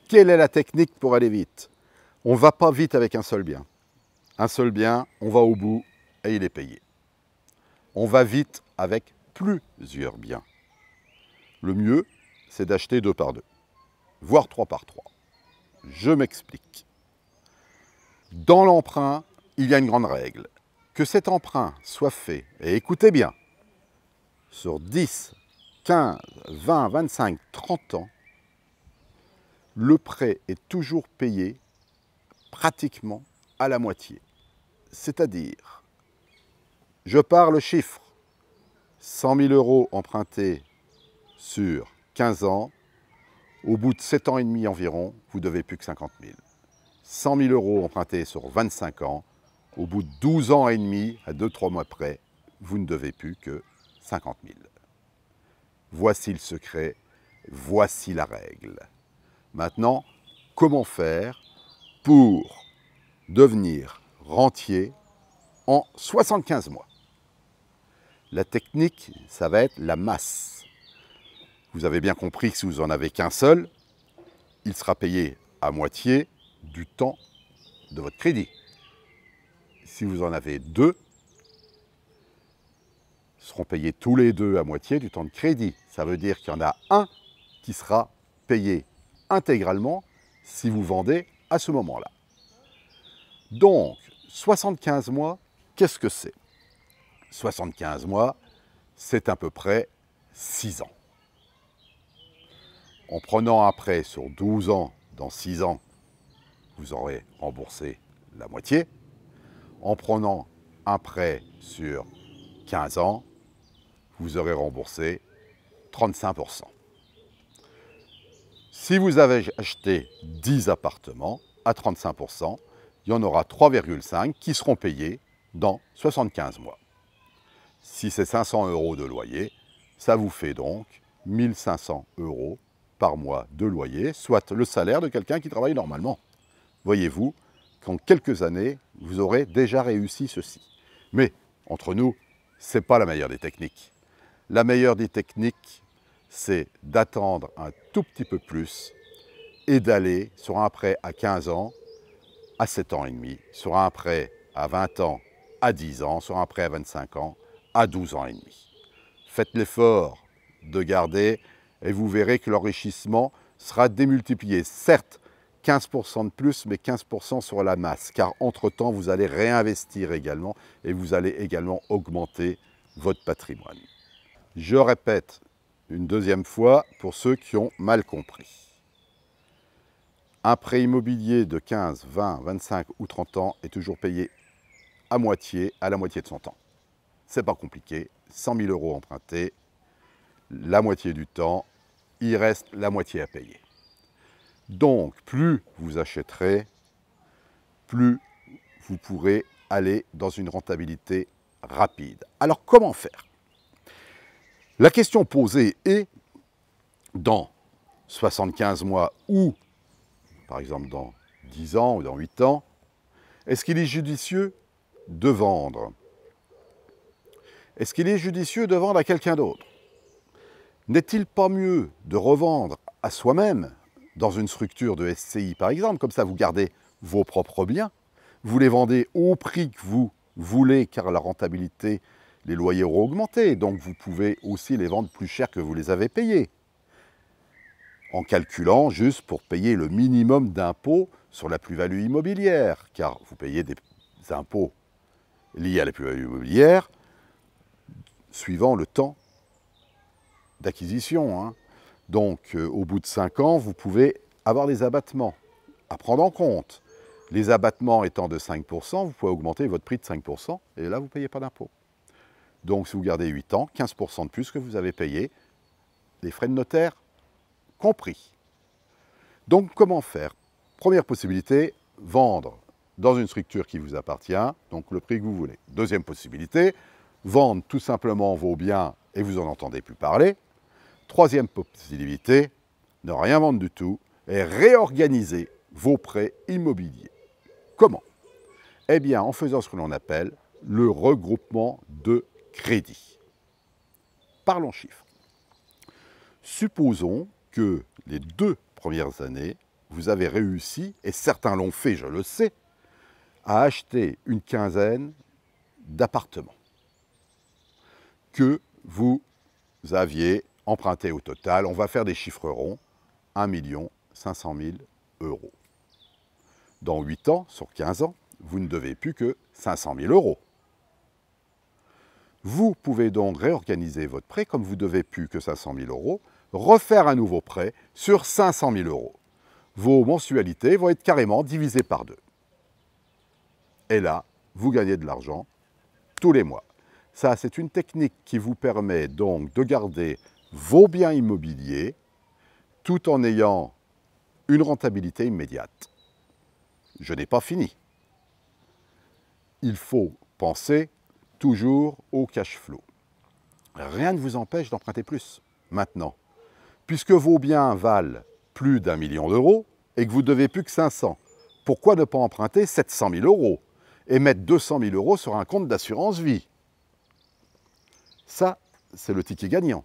Quelle est la technique pour aller vite? On ne va pas vite avec un seul bien. Un seul bien, on va au bout et il est payé. On va vite avec plusieurs biens. Le mieux, c'est d'acheter 2 par 2, voire 3 par 3. Je m'explique. Dans l'emprunt, il y a une grande règle. Que cet emprunt soit fait, et écoutez bien, sur 10, 15, 20, 25, 30 ans, le prêt est toujours payé pratiquement à la moitié. C'est-à-dire, je parle chiffre, 100 000 € empruntés sur 15 ans, au bout de 7 ans et demi environ, vous ne devez plus que 50 000. 100 000 € empruntés sur 25 ans, au bout de 12 ans et demi, à 2-3 mois près, vous ne devez plus que 50 000. Voici le secret, voici la règle. Maintenant, comment faire pour devenir rentier en 75 mois? La technique, ça va être la masse. Vous avez bien compris que si vous n'en avez qu'un seul, il sera payé à moitié du temps de votre crédit. Si vous en avez 2, ils seront payés tous les 2 à moitié du temps de crédit. Ça veut dire qu'il y en a un qui sera payé intégralement si vous vendez à ce moment-là. Donc, 75 mois, qu'est-ce que c'est? 75 mois, c'est à peu près 6 ans. En prenant un prêt sur 12 ans, dans 6 ans, vous aurez remboursé la moitié. En prenant un prêt sur 15 ans, vous aurez remboursé 35%. Si vous avez acheté 10 appartements à 35%, il y en aura 3,5 qui seront payés dans 75 mois. Si c'est 500 € de loyer, ça vous fait donc 1 500 € par mois de loyer, soit le salaire de quelqu'un qui travaille normalement. Voyez-vous qu'en quelques années, vous aurez déjà réussi ceci. Mais, entre nous, ce n'est pas la meilleure des techniques. La meilleure des techniques, c'est d'attendre un tout petit peu plus et d'aller sur un prêt à 15 ans, à 7 ans et demi, sur un prêt à 20 ans, à 10 ans, sur un prêt à 25 ans, à 12 ans et demi. Faites l'effort de garder et vous verrez que l'enrichissement sera démultiplié. Certes, 15% de plus, mais 15% sur la masse, car entre-temps, vous allez réinvestir également et vous allez également augmenter votre patrimoine. Je répète une deuxième fois pour ceux qui ont mal compris. Un prêt immobilier de 15, 20, 25 ou 30 ans est toujours payé à la moitié de son temps. C'est pas compliqué, 100 000 € empruntés, la moitié du temps, il reste la moitié à payer. Donc, plus vous achèterez, plus vous pourrez aller dans une rentabilité rapide. Alors, comment faire? La question posée est, dans 75 mois ou, par exemple, dans 10 ans ou dans 8 ans, est-ce qu'il est judicieux de vendre? Est-ce qu'il est judicieux de vendre à quelqu'un d'autre? N'est-il pas mieux de revendre à soi-même dans une structure de SCI, par exemple? Comme ça, vous gardez vos propres biens, vous les vendez au prix que vous voulez, car la rentabilité, les loyers auront augmenté, donc vous pouvez aussi les vendre plus cher que vous les avez payés, en calculant juste pour payer le minimum d'impôts sur la plus-value immobilière, car vous payez des impôts liés à la plus-value immobilière suivant le temps d'acquisition. Hein. Donc, au bout de 5 ans, vous pouvez avoir des abattements à prendre en compte. Les abattements étant de 5%, vous pouvez augmenter votre prix de 5%, et là, vous ne payez pas d'impôt. Donc, si vous gardez 8 ans, 15% de plus que vous avez payé, les frais de notaire compris. Donc, comment faire? Première possibilité, vendre dans une structure qui vous appartient, donc le prix que vous voulez. Deuxième possibilité, vendre tout simplement vos biens et vous n'en entendez plus parler. Troisième possibilité, ne rien vendre du tout et réorganiser vos prêts immobiliers. Comment? Eh bien, en faisant ce que l'on appelle le regroupement de crédit. Parlons chiffres. Supposons que les 2 premières années, vous avez réussi, et certains l'ont fait, je le sais, à acheter une quinzaine d'appartements que vous aviez emprunté au total. On va faire des chiffres ronds, 1 500 000 euros. Dans 8 ans, sur 15 ans, vous ne devez plus que 500 000 euros. Vous pouvez donc réorganiser votre prêt comme vous ne devez plus que 500 000 euros, refaire un nouveau prêt sur 500 000 euros. Vos mensualités vont être carrément divisées par 2. Et là, vous gagnez de l'argent tous les mois. Ça, c'est une technique qui vous permet donc de garder vos biens immobiliers tout en ayant une rentabilité immédiate. Je n'ai pas fini. Il faut penser toujours au cash flow. Rien ne vous empêche d'emprunter plus maintenant. Puisque vos biens valent plus d'1 million d'euros et que vous ne devez plus que 500, pourquoi ne pas emprunter 700 000 euros et mettre 200 000 euros sur un compte d'assurance vie? Ça, c'est le ticket gagnant.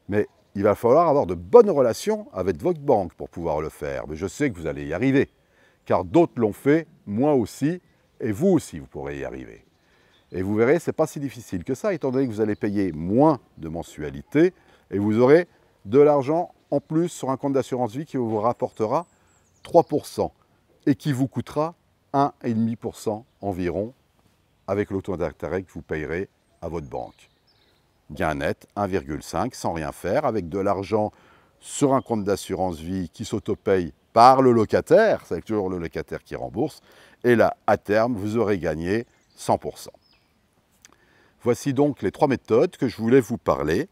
Mais il va falloir avoir de bonnes relations avec votre banque pour pouvoir le faire. Mais je sais que vous allez y arriver, car d'autres l'ont fait, moi aussi, et vous aussi, vous pourrez y arriver. Et vous verrez, ce n'est pas si difficile que ça, étant donné que vous allez payer moins de mensualité, et vous aurez de l'argent en plus sur un compte d'assurance vie qui vous rapportera 3% et qui vous coûtera 1,5% environ avec le taux d'intérêt que vous payerez à votre banque. Gain net 1,5 sans rien faire, avec de l'argent sur un compte d'assurance vie qui s'autopaye par le locataire, c'est toujours le locataire qui rembourse, et là, à terme, vous aurez gagné 100%. Voici donc les 3 méthodes que je voulais vous parler,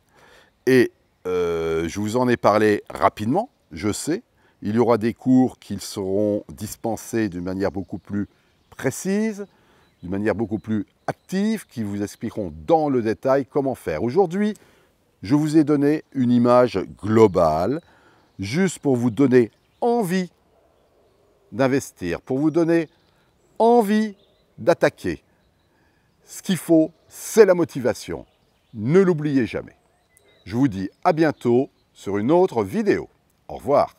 et je vous en ai parlé rapidement, je sais. Il y aura des cours qui seront dispensés d'une manière beaucoup plus précise, d'une manière beaucoup plus active, qui vous expliqueront dans le détail comment faire. Aujourd'hui, je vous ai donné une image globale, juste pour vous donner envie d'investir, pour vous donner envie d'attaquer. Ce qu'il faut, c'est la motivation. Ne l'oubliez jamais. Je vous dis à bientôt sur une autre vidéo. Au revoir.